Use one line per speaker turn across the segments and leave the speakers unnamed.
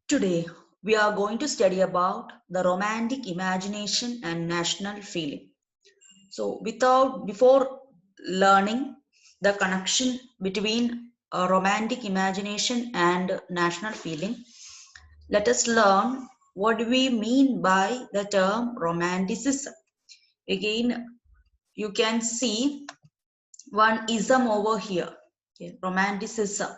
Today, we are going to study about the romantic imagination and national feeling. So, before learning the connection between romantic imagination and national feeling, let us learn what we mean by the term romanticism. Again, you can see one ism over here. Okay, romanticism.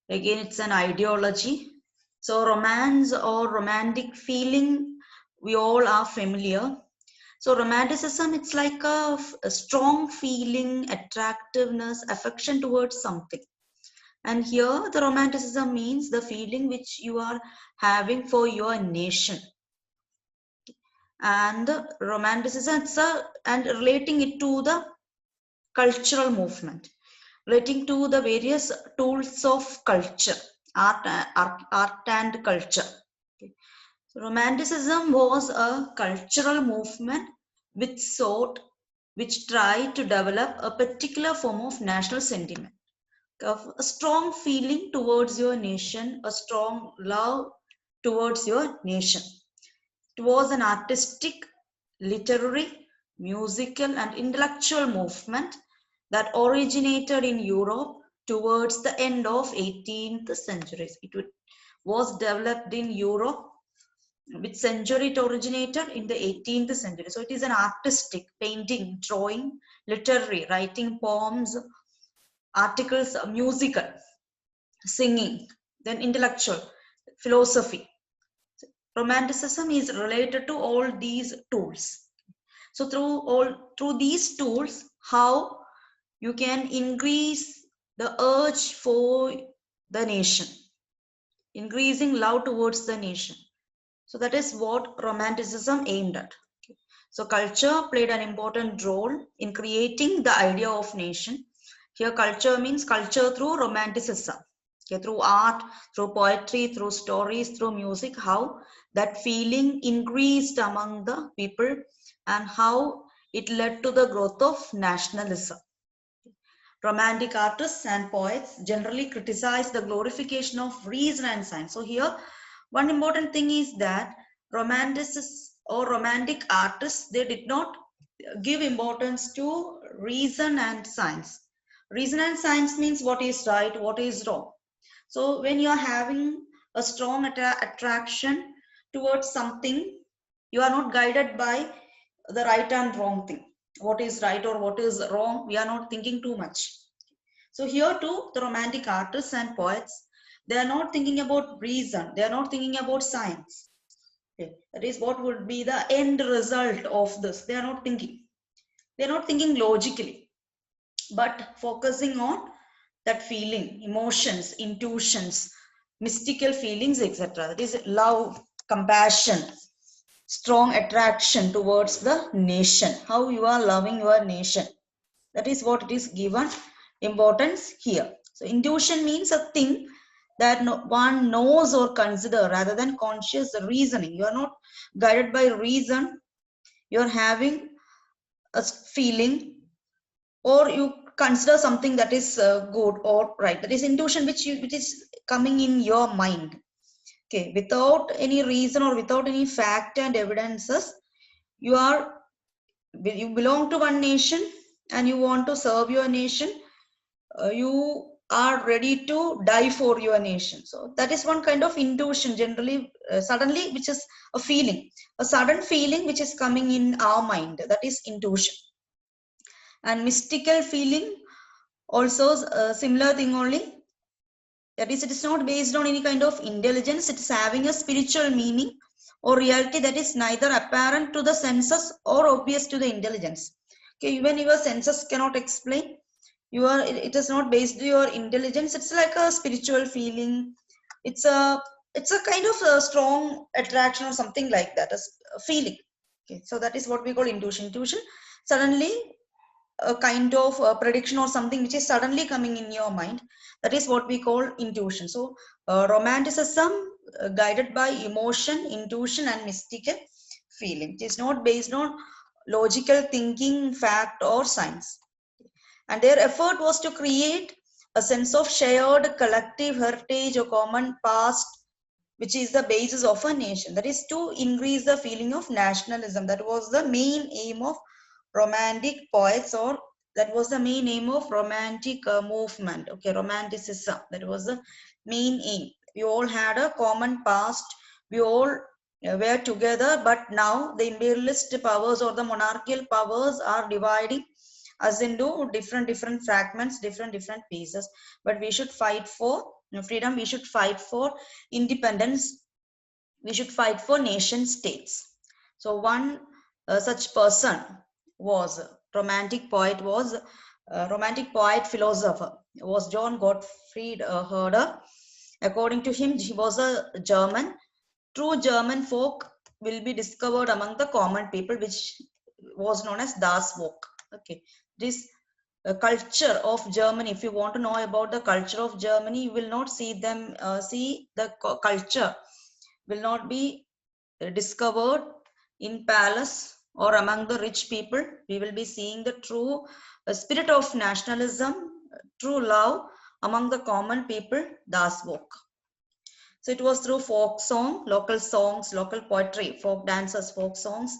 Again, it's an ideology. So romance or romantic feeling, we all are familiar. So romanticism, it's like a strong feeling, attractiveness, affection towards something. And here the romanticism means the feeling which you are having for your nation. And the romanticism, and relating it to the cultural movement, relating to the various tools of culture, art and culture. Okay. So romanticism was a cultural movement which tried to develop a particular form of national sentiment, of a strong feeling towards your nation, a strong love towards your nation. It was an artistic, literary, musical, and intellectual movement that originated in Europe towards the end of 18th century. It was developed in Europe. Which century it originated? In the 18th century. So it is an artistic, painting, drawing, literary, writing poems, articles, musical, singing, then intellectual, philosophy. Romanticism is related to all these tools. So through these tools, how you can increase the urge for the nation, increasing love towards the nation. So that is what romanticism aimed at. So culture played an important role in creating the idea of nation. Here culture means culture through romanticism. Okay, through art, through poetry, through stories, through music, how that feeling increased among the people and how it led to the growth of nationalism. Romantic artists and poets generally criticize the glorification of reason and science. So here, one important thing is that romanticists or romantic artists, they did not give importance to reason and science. Reason and science means what is right, what is wrong. So when you are having a strong attraction towards something, you are not guided by the right and wrong thing. What is right or what is wrong, we are not thinking too much. So here too, the romantic artists and poets, they are not thinking about reason, they are not thinking about science. Okay. That is what would be the end result of this. They are not thinking. They are not thinking logically, but focusing on that feeling, emotions, intuitions, mystical feelings, etc. That is love, compassion, strong attraction towards the nation, how you are loving your nation. That is what it is given importance here. So intuition means a thing that one knows or consider rather than conscious reasoning. You are not guided by reason, you are having a feeling, or you consider something that is good or right. That is intuition which is coming in your mind. Okay, without any reason or without any fact and evidences, you belong to one nation and you want to serve your nation. You are ready to die for your nation. So that is one kind of intuition, generally suddenly, which is a sudden feeling which is coming in our mind. That is intuition. And mystical feeling also a similar thing only. That is, it is not based on any kind of intelligence. It is having a spiritual meaning or reality that is neither apparent to the senses or obvious to the intelligence. Okay, even your senses cannot explain. It is not based on your intelligence. It's like a spiritual feeling. It's a kind of a strong attraction or something like that, a feeling. Okay, so that is what we call intuition. Intuition, suddenly a kind of prediction or something which is suddenly coming in your mind. That is what we call intuition. So romanticism, guided by emotion, intuition, and mystical feeling. It is not based on logical thinking, fact, or science. And their effort was to create a sense of shared collective heritage or common past which is the basis of a nation. That is to increase the feeling of nationalism. That was the main aim of romantic poets, or that was the main aim of romantic movement. Okay, romanticism. That was the main aim. We all had a common past. We all were together, but now the imperialist powers or the monarchical powers are dividing us into different fragments, different pieces. But we should fight for freedom. We should fight for independence. We should fight for nation states. So one such person was romantic poet philosopher was John Gottfried Herder. According to him, he was a German. True German folk will be discovered among the common people, which was known as Das Volk. Okay, this culture of Germany. If you want to know about the culture of Germany, you will not see them. See the culture will not be discovered in palace or among the rich people. We will be seeing the true spirit of nationalism, true love among the common people, Das Volk. So it was through folk songs, local poetry, folk dances, folk songs,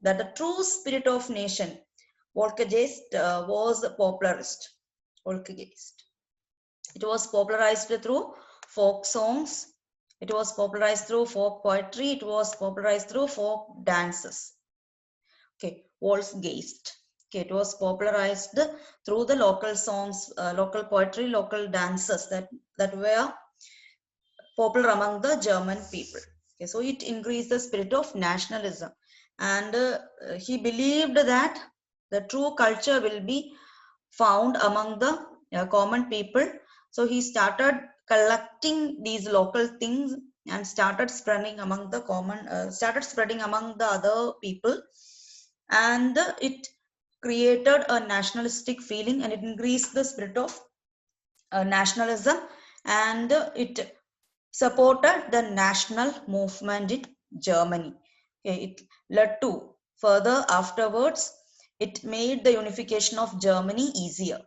that the true spirit of nation, Volksgeist, was popularized. Volksgeist. It was popularized through folk songs. It was popularized through folk poetry. It was popularized through folk dances. Okay, Volksgeist. Okay, it was popularized through the local songs, local poetry, local dances that were popular among the German people. Okay, so it increased the spirit of nationalism, and he believed that the true culture will be found among the common people. So he started collecting these local things and started spreading among the other people, and it created a nationalistic feeling, and it increased the spirit of nationalism, and it supported the national movement in Germany. Okay, it led to further afterwards, it made the unification of Germany easier.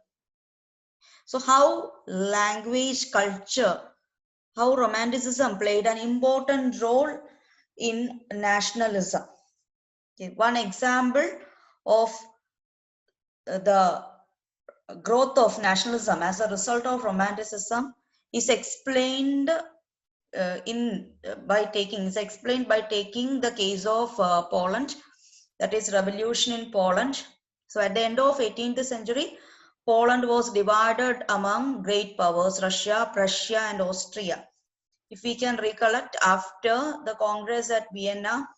So how language, culture, how romanticism played an important role in nationalism. Okay, one example of the growth of nationalism as a result of romanticism is explained by taking the case of Poland, that is revolution in Poland. So at the end of 18th century, Poland was divided among great powers, Russia, Prussia, and Austria. If we can recollect, after the Congress at Vienna,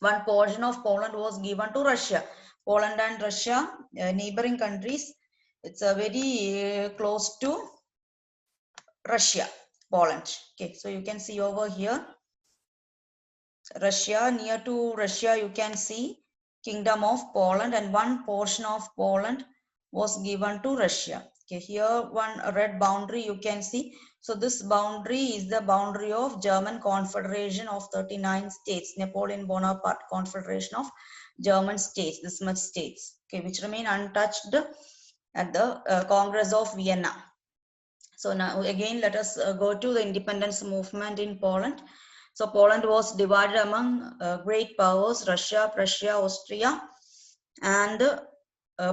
one portion of Poland was given to Russia. Poland and Russia, neighboring countries, it's a very close to Russia, Poland. Okay, so you can see over here, Russia, near to Russia, you can see Kingdom of Poland, and one portion of Poland was given to Russia. Okay, here one red boundary you can see. So this boundary is the boundary of German Confederation of 39 states, Napoleon Bonaparte Confederation of German states, this much states, okay, which remain untouched at the Congress of Vienna. So now again, let us go to the independence movement in Poland. So Poland was divided among great powers, Russia, Prussia, Austria, and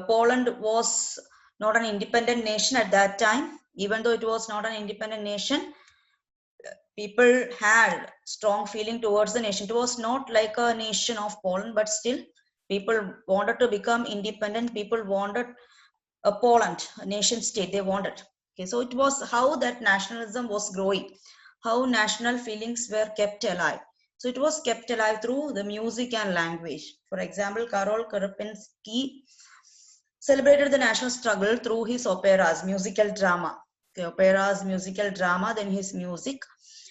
Poland was not an independent nation at that time. Even though it was not an independent nation, people had strong feeling towards the nation. It was not like a nation of Poland, but still people wanted to become independent. People wanted a Poland, a nation state, they wanted. Okay, so it was how that nationalism was growing, how national feelings were kept alive. So it was kept alive through the music and language. For example, Karol Karpinski celebrated the national struggle through his operas, musical drama. Okay, operas, musical drama, then his music.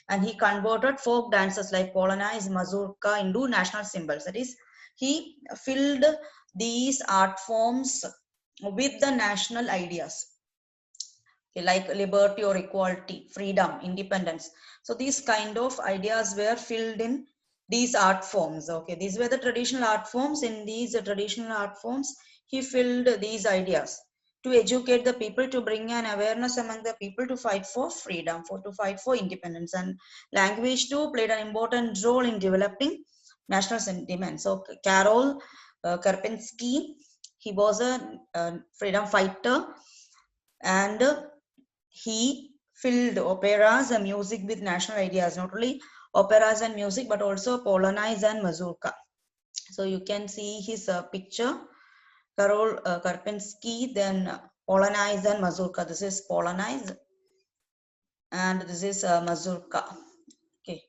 And he converted folk dances like Polonaise, mazurka into national symbols. That is, he filled these art forms with the national ideas, okay, like liberty or equality, freedom, independence. So these kind of ideas were filled in these art forms. Okay, these were the traditional art forms. In these traditional art forms, he filled these ideas to educate the people, to bring an awareness among the people, to fight for freedom, to fight for independence. And language too played an important role in developing national sentiment. So Karol Karpinski, he was a freedom fighter, and he filled operas and music with national ideas, not only operas and music, but also Polonaise and mazurka. So you can see his picture, Karol Karpinski, then Polonaise and mazurka. This is Polonaise and this is mazurka. Okay.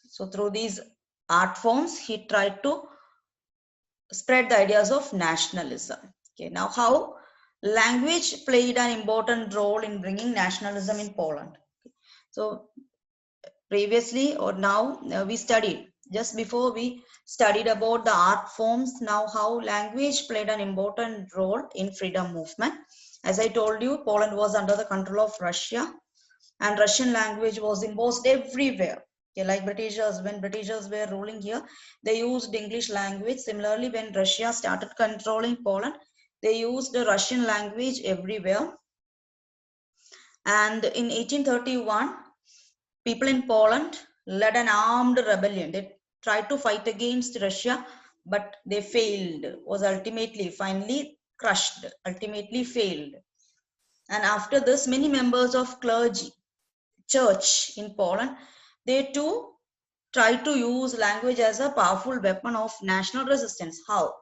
So through these art forms, he tried to spread the ideas of nationalism. Okay. Now, how language played an important role in bringing nationalism in Poland. So previously or now we studied, just before we studied about the art forms, now how language played an important role in freedom movement. As I told you, Poland was under the control of Russia, and Russian language was imposed everywhere. Okay, like Britishers, when Britishers were ruling here, they used English language. Similarly, when Russia started controlling Poland, they used the Russian language everywhere. And in 1831, people in Poland led an armed rebellion. They tried to fight against Russia, but they failed, was finally crushed, ultimately failed. And after this, many members of clergy, church in Poland, they too tried to use language as a powerful weapon of national resistance. How?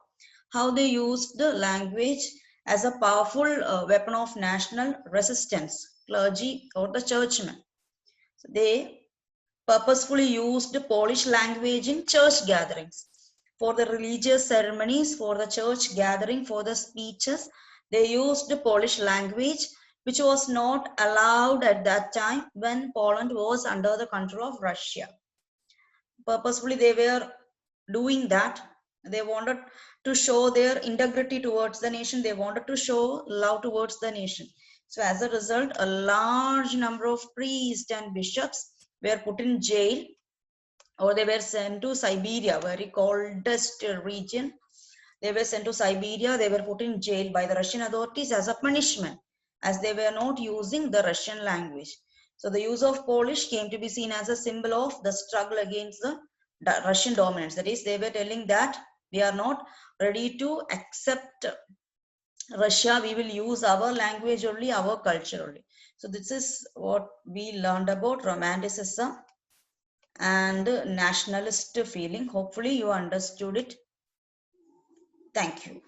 How they used the language as a powerful weapon of national resistance, clergy or the churchmen. So they purposefully used Polish language in church gatherings. For the religious ceremonies, for the church gathering, for the speeches, they used Polish language, which was not allowed at that time when Poland was under the control of Russia. Purposefully, they were doing that. They wanted to show their integrity towards the nation. They wanted to show love towards the nation. So as a result, a large number of priests and bishops were put in jail, or they were sent to Siberia, very coldest region. They were sent to Siberia. They were put in jail by the Russian authorities as a punishment, as they were not using the Russian language. So the use of Polish came to be seen as a symbol of the struggle against the Russian dominance. That is, they were telling that we are not ready to accept Russia. We will use our language only, our culture only. So this is what we learned about Romanticism and nationalist feeling. Hopefully you understood it. Thank you.